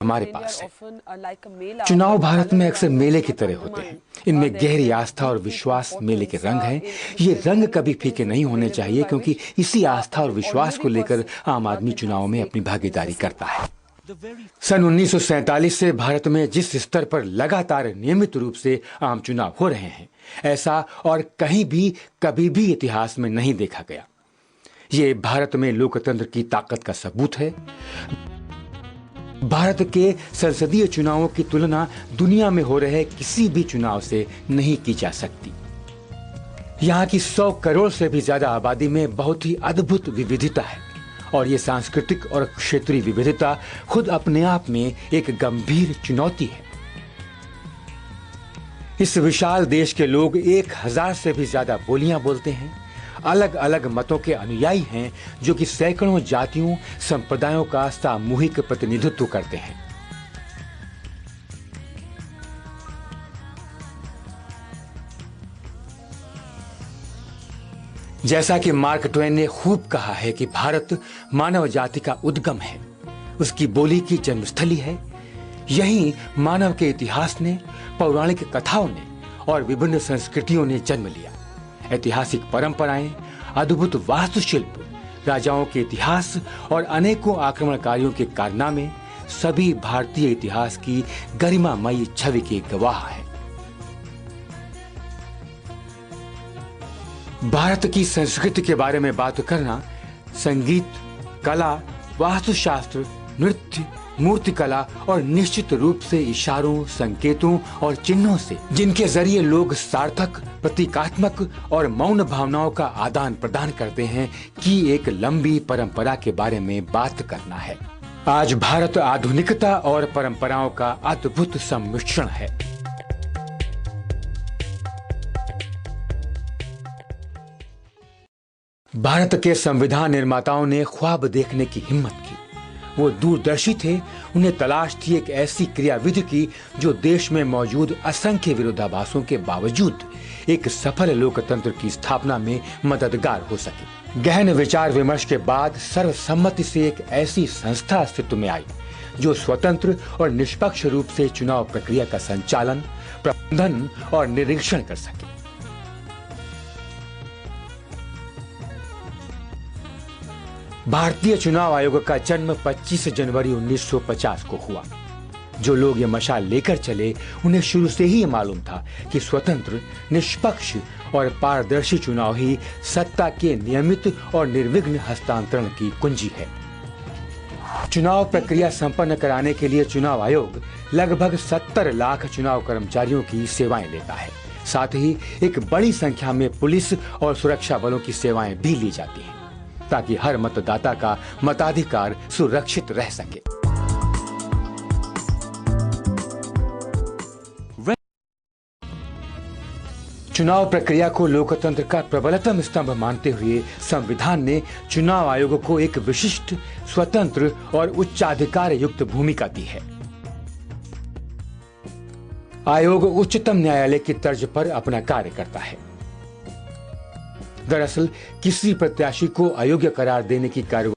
हमारे पास है। चुनाव भारत में अक्सर मेले की तरह होते हैं। इनमें गहरी आस्था और विश्वास मेले के रंग हैं। ये रंग कभी फीके नहीं होने चाहिए, क्योंकि इसी आस्था और विश्वास को लेकर आम आदमी चुनाव में अपनी भागीदारी करता है। सन 1947 से भारत में जिस स्तर पर लगातार नियमित रूप से आम चुनाव हो रहे हैं, ऐसा और कहीं भी कभी भी इतिहास में नहीं देखा गया। ये भारत में लोकतंत्र की ताकत का सबूत है। भारत के संसदीय चुनावों की तुलना दुनिया में हो रहे किसी भी चुनाव से नहीं की जा सकती। यहाँ की 100 करोड़ से भी ज्यादा आबादी में बहुत ही अद्भुत विविधता है, और ये सांस्कृतिक और क्षेत्रीय विविधता खुद अपने आप में एक गंभीर चुनौती है। इस विशाल देश के लोग 1000 से भी ज्यादा बोलियां बोलते हैं, अलग अलग मतों के अनुयायी हैं, जो कि सैकड़ों जातियों संप्रदायों का सामूहिक प्रतिनिधित्व करते हैं। जैसा कि मार्क ट्वेन ने खूब कहा है कि भारत मानव जाति का उद्गम है, उसकी बोली की जन्मस्थली है। यहीं मानव के इतिहास ने, पौराणिक कथाओं ने और विभिन्न संस्कृतियों ने जन्म लिया। ऐतिहासिक परंपराएं, अद्भुत वास्तुशिल्प, राजाओं के इतिहास और अनेकों आक्रमणकारियों के कारनामे सभी भारतीय इतिहास की गरिमामयी छवि के गवाह हैं। भारत की संस्कृति के बारे में बात करना संगीत, कला, वास्तुशास्त्र, नृत्य, मूर्तिकला और निश्चित रूप से इशारों, संकेतों और चिन्हों से, जिनके जरिए लोग सार्थक, प्रतीकात्मक और मौन भावनाओं का आदान प्रदान करते हैं, की एक लंबी परंपरा के बारे में बात करना है। आज भारत आधुनिकता और परंपराओं का अद्भुत सम्मिश्रण है। भारत के संविधान निर्माताओं ने ख्वाब देखने की हिम्मत की। वो दूरदर्शी थे। उन्हें तलाश थी एक ऐसी क्रियाविधि की जो देश में मौजूद असंख्य विरोधाभासों के बावजूद एक सफल लोकतंत्र की स्थापना में मददगार हो सके। गहन विचार विमर्श के बाद सर्वसम्मति से एक ऐसी संस्था अस्तित्व में आई जो स्वतंत्र और निष्पक्ष रूप से चुनाव प्रक्रिया का संचालन, प्रबंधन और निरीक्षण कर सके। भारतीय चुनाव आयोग का जन्म 25 जनवरी 1950 को हुआ। जो लोग ये मशाल लेकर चले, उन्हें शुरू से ही ये मालूम था कि स्वतंत्र, निष्पक्ष और पारदर्शी चुनाव ही सत्ता के नियमित और निर्विघ्न हस्तांतरण की कुंजी है। चुनाव प्रक्रिया संपन्न कराने के लिए चुनाव आयोग लगभग 70 लाख चुनाव कर्मचारियों की सेवाएं लेता है। साथ ही एक बड़ी संख्या में पुलिस और सुरक्षा बलों की सेवाएं भी ली जाती हैं, ताकि हर मतदाता का मताधिकार सुरक्षित रह सके। चुनाव प्रक्रिया को लोकतंत्र का प्रबलतम स्तंभ मानते हुए संविधान ने चुनाव आयोग को एक विशिष्ट, स्वतंत्र और उच्चाधिकार युक्त भूमिका दी है। आयोग उच्चतम न्यायालय की तर्ज पर अपना कार्य करता है। दरअसल किसी प्रत्याशी को अयोग्य करार देने की कार्यवाही